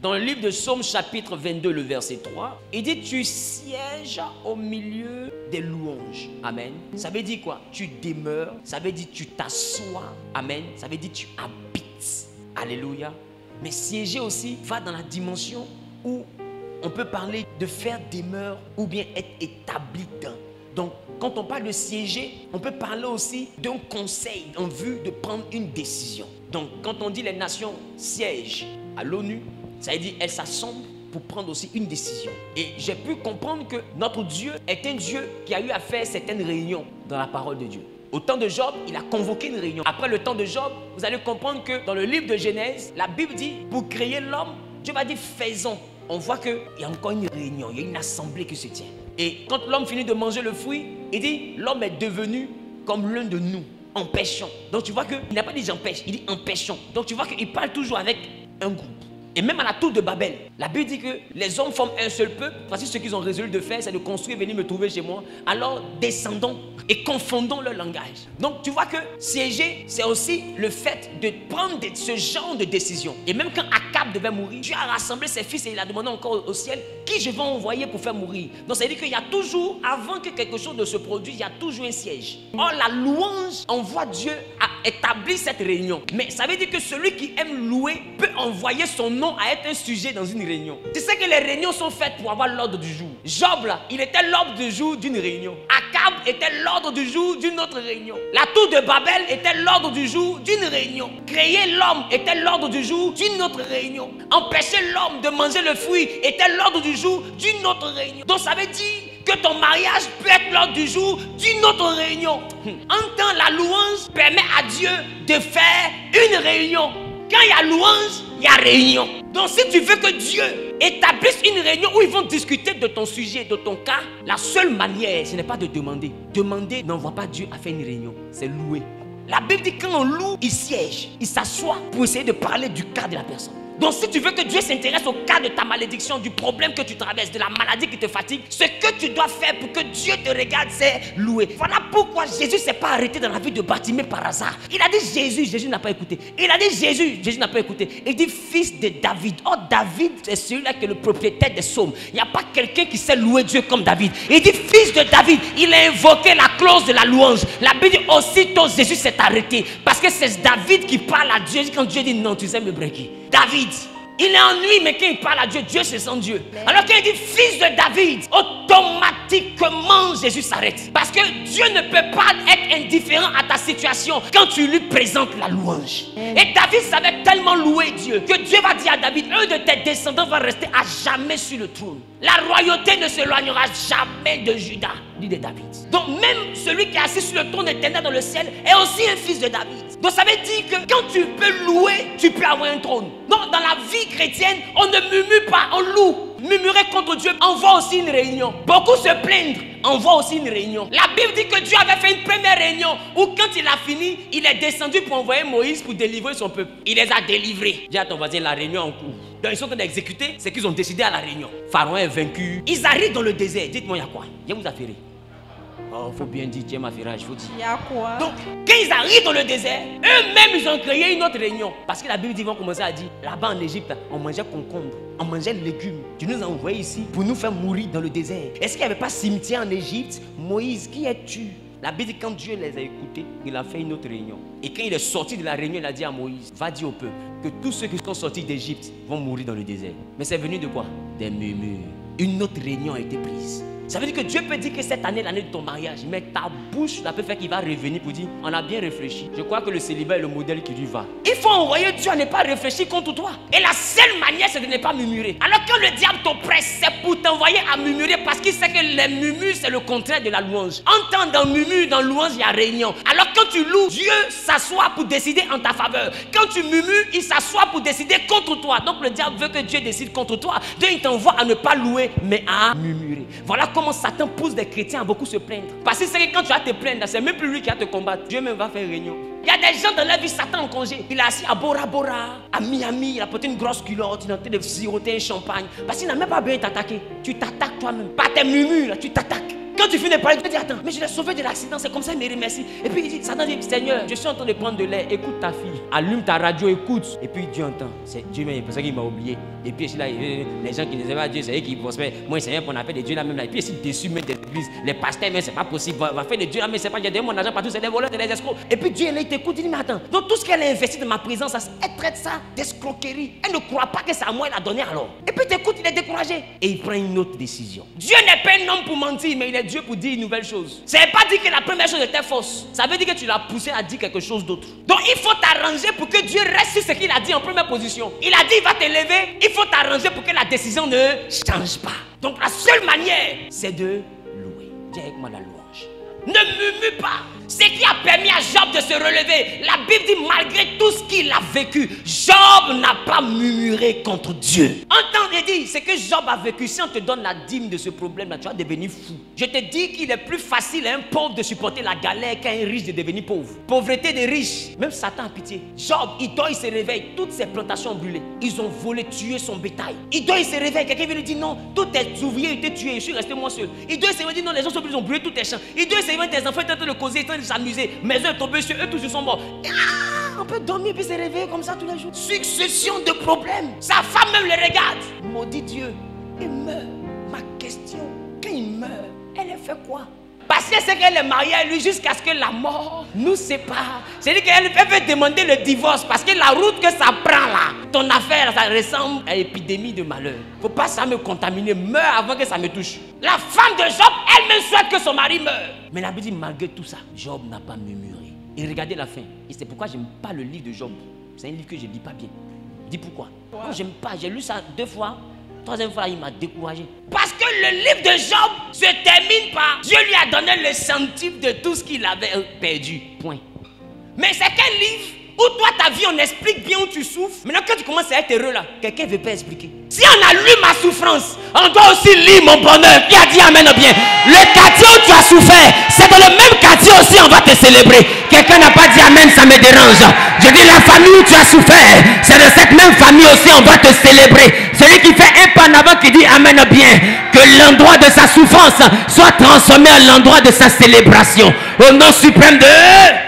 Dans le livre de Psaume chapitre 22, le verset 3, il dit tu sièges au milieu des louanges. Amen. Ça veut dire quoi? Tu demeures, ça veut dire tu t'assois. Amen. Ça veut dire tu habites. Alléluia. Mais siéger aussi va dans la dimension où on peut parler de faire demeure ou bien être établi dans. Donc, quand on parle de siéger, on peut parler aussi d'un conseil en vue de prendre une décision. Donc, quand on dit les nations siègent à l'ONU, ça veut dire qu'elles s'assemblent pour prendre aussi une décision. Et j'ai pu comprendre que notre Dieu est un Dieu qui a eu à faire certaines réunions dans la parole de Dieu. Au temps de Job, il a convoqué une réunion. Après le temps de Job, vous allez comprendre que dans le livre de Genèse, la Bible dit, pour créer l'homme, Dieu va dire faisons. On voit qu'il y a encore une réunion, il y a une assemblée qui se tient. Et quand l'homme finit de manger le fruit, il dit l'homme est devenu comme l'un de nous, empêchant. Donc tu vois qu'il n'a pas dit j'empêche, il dit empêchant. Donc tu vois qu'il parle toujours avec un groupe. Et même à la tour de Babel, la Bible dit que les hommes forment un seul peuple. Voici ce qu'ils ont résolu de faire, c'est de construire, venir me trouver chez moi. Alors descendons et confondons leur langage. Donc tu vois que siéger, c'est aussi le fait de prendre ce genre de décision. Et même quand Akab devait mourir, Dieu a rassemblé ses fils et il a demandé encore au ciel qui je vais envoyer pour faire mourir. Donc ça veut dire qu'il y a toujours, avant que quelque chose ne se produise, il y a toujours un siège. Or la louange envoie Dieu à établir cette réunion. Mais ça veut dire que celui qui aime louer peut envoyer son nom à être un sujet dans une réunion. Tu sais que les réunions sont faites pour avoir l'ordre du jour. Job là, il était l'ordre du jour d'une réunion. Akab était l'ordre du jour d'une autre réunion. La tour de Babel était l'ordre du jour d'une réunion. Créer l'homme était l'ordre du jour d'une autre réunion. Empêcher l'homme de manger le fruit était l'ordre du jour d'une autre réunion. Donc ça veut dire que ton mariage peut être l'ordre du jour d'une autre réunion. En temps, la louange permet à Dieu de faire une réunion. Quand il y a louange, il y a réunion. Donc si tu veux que Dieu établisse une réunion où ils vont discuter de ton sujet, de ton cas, la seule manière, ce n'est pas de demander. Demander n'envoie pas Dieu à faire une réunion, c'est louer. La Bible dit que quand on loue, il siège, il s'assoit pour essayer de parler du cas de la personne. Donc si tu veux que Dieu s'intéresse au cas de ta malédiction, du problème que tu traverses, de la maladie qui te fatigue, ce que tu dois faire pour que Dieu te regarde, c'est louer. Voilà pourquoi Jésus ne s'est pas arrêté dans la vie de Bartimée par hasard. Il a dit Jésus, Jésus n'a pas écouté. Il a dit Jésus, Jésus n'a pas écouté. Il dit fils de David. Oh David, c'est celui-là qui est le propriétaire des psaumes. Il n'y a pas quelqu'un qui sait louer Dieu comme David. Il dit fils de David. Il a invoqué la clause de la louange. La Bible dit aussitôt Jésus s'est arrêté. Parce que c'est David qui parle à Dieu quand Dieu dit non, tu sais me breaker. David, il est ennuyé, mais quand il parle à Dieu, Dieu se sent Dieu. Alors quand il dit fils de David, automatiquement Jésus s'arrête. Parce que Dieu ne peut pas être indifférent à ta situation quand tu lui présentes la louange. Et David savait tellement louer Dieu que Dieu va dire à David, un de tes descendants va rester à jamais sur le trône. La royauté ne s'éloignera jamais de Juda, dit de David. Donc même celui qui est assis sur le trône éternel dans le ciel est aussi un fils de David. Donc ça veut dire que quand tu peux louer, tu peux avoir un trône. Donc dans la vie chrétienne, on ne murmure pas, on loue. Murmurer contre Dieu envoie aussi une réunion. Beaucoup se plaindre envoie aussi une réunion. La Bible dit que Dieu avait fait une première réunion où quand il a fini, il est descendu pour envoyer Moïse pour délivrer son peuple. Il les a délivrés. Dis à ton voisin, la réunion en cours. Donc ils sont en train d'exécuter ce qu'ils ont décidé à la réunion. Pharaon est vaincu. Ils arrivent dans le désert. Dites-moi, il y a quoi? Il y a vous affaire. Oh, faut bien dire, tiens ma ferrage, faut dire. Il y a quoi? Donc, quand ils arrivent dans le désert, eux-mêmes, ils ont créé une autre réunion. Parce que la Bible dit, ils vont commencer à dire, là-bas en Égypte, on mangeait concombre, on mangeait légumes. Tu nous as envoyés ici pour nous faire mourir dans le désert. Est-ce qu'il n'y avait pas cimetière en Égypte? Moïse, qui es-tu? La Bible dit, quand Dieu les a écoutés, il a fait une autre réunion. Et quand il est sorti de la réunion, il a dit à Moïse, va dire au peuple que tous ceux qui sont sortis d'Égypte vont mourir dans le désert. Mais c'est venu de quoi? Des murmures. Une autre réunion a été prise. Ça veut dire que Dieu peut dire que cette année est l'année de ton mariage, mais ta bouche, ça peut faire qu'il va revenir pour dire, on a bien réfléchi. Je crois que le célibat est le modèle qui lui va. Il faut envoyer Dieu à ne pas réfléchir contre toi. Et la seule manière, c'est de ne pas murmurer. Alors quand le diable t'oppresse, c'est pour t'envoyer à murmurer parce qu'il sait que les murmures, c'est le contraire de la louange. En temps dans murmure, dans louange, il y a réunion. Alors quand tu loues, Dieu s'assoit pour décider en ta faveur. Quand tu murmures, il s'assoit pour décider contre toi. Donc le diable veut que Dieu décide contre toi. Dieu, il t'envoie à ne pas louer, mais à murmurer. Voilà comment Satan pousse des chrétiens à beaucoup se plaindre. Parce que c'est que quand tu vas te plaindre, c'est même plus lui qui va te combattre. Dieu même va faire réunion. Il y a des gens dans la vie, Satan en congé. Il est assis à Bora Bora, à Miami, il a porté une grosse culotte, il est en train de siroter un champagne. Parce qu'il n'a même pas besoin de t'attaquer. Tu t'attaques toi-même. Par tes murmures, là, tu t'attaques. Quand tu finis de parler, tu te dis, attends, mais je l'ai sauvé de l'accident, c'est comme ça, il me remercie. Et puis il dit, Satan dit, Seigneur, je suis en train de prendre de l'air, écoute ta fille, allume ta radio, écoute. Et puis Dieu entend, c'est Dieu même, c'est pour ça qu'il m'a oublié. Et puis ici, là, les gens qui ne aiment pas Dieu, c'est eux qui prospèrent. Moi, Seigneur, qu'on appelle des dieux là même là. Et puis ici, déçu même des églises. Les pasteurs, mais c'est pas possible. Va faire des dieux là, mais c'est pas. J'ai donné mon argent partout, c'est des voleurs, c'est des escrocs. Et puis Dieu, là, il t'écoute, il dit, mais attends. Donc tout ce qu'elle a investi dans ma présence, elle traite ça d'escroquerie. Elle ne croit pas que c'est à moi, elle a donné alors. Et puis t'écoute, il est découragé. Et il prend une autre décision. Dieu n'est pas un homme pour mentir, mais il est Dieu pour dire une nouvelle chose. Ça ne veut pas dire que la première chose était fausse. Ça veut dire que tu l'as poussé à dire quelque chose d'autre. Donc il faut t'arranger pour que Dieu reste sur ce qu'il a dit en première position. Il a dit, il va te lever. Il faut t'arranger pour que la décision ne change pas. Donc la seule manière, c'est de louer. Dis avec moi la louange. Ne murmure pas. Ce qui a permis à Job de se relever. La Bible dit, malgré tout ce qu'il a vécu, Job n'a pas murmuré contre Dieu. Entendez dire, c'est que Job a vécu. Si on te donne la dîme de ce problème-là, tu vas devenir fou. Je te dis qu'il est plus facile à un pauvre de supporter la galère qu'à un riche de devenir pauvre. Pauvreté des riches. Même Satan a pitié. Job, il dort, il se réveille. Toutes ses plantations ont brûlé. Ils ont volé, tué son bétail. Il dort, il se réveille. Quelqu'un vient lui dire, non, tous tes ouvriers ont été tués. Je suis resté moi seul. Il dort, il se réveille, non, les gens ils ont brûlé tous tes champs. Il dort, il se réveille, tes enfants étaient en train de causer, de s'amuser, mais eux tombés sur eux, tous ils sont morts. On peut dormir puis se réveiller comme ça tous les jours. Succession de problèmes. Sa femme même les regarde. Maudit Dieu, il meurt. Ma question, quand il meurt, elle a fait quoi? Parce que c'est qu'elle est mariée à lui jusqu'à ce que la mort nous sépare. C'est-à-dire qu'elle peut demander le divorce parce que la route que ça prend là, ton affaire, ça ressemble à une épidémie de malheur. Faut pas ça me contaminer, meurs avant que ça me touche. La femme de Job, elle-même souhaite que son mari meure. Mais la Bible dit, malgré tout ça, Job n'a pas murmuré. Et regardez la fin. Et c'est pourquoi j'aime pas le livre de Job. C'est un livre que je lis pas bien. Dis pourquoi? Non, j'aime pas. J'ai lu ça 2 fois. 3e fois, il m'a découragé. Parce que le livre de Job se termine par Dieu lui a donné le centime de tout ce qu'il avait perdu. Point. Mais c'est quel livre où toi, ta vie, on explique bien où tu souffres. Maintenant, quand tu commences à être heureux là, quelqu'un ne veut pas expliquer. Si on a lu ma souffrance, on doit aussi lire mon bonheur. Qui a dit amen bien? Le quartier où tu as souffert, c'est dans le même quartier aussi on va te célébrer. Quelqu'un n'a pas dit amen, ça me dérange. Je dis la famille où tu as souffert, c'est dans cette même famille aussi on va te célébrer. Celui qui fait un pas en avant qui dit amen bien, que l'endroit de sa souffrance soit transformé en l'endroit de sa célébration. Au nom suprême de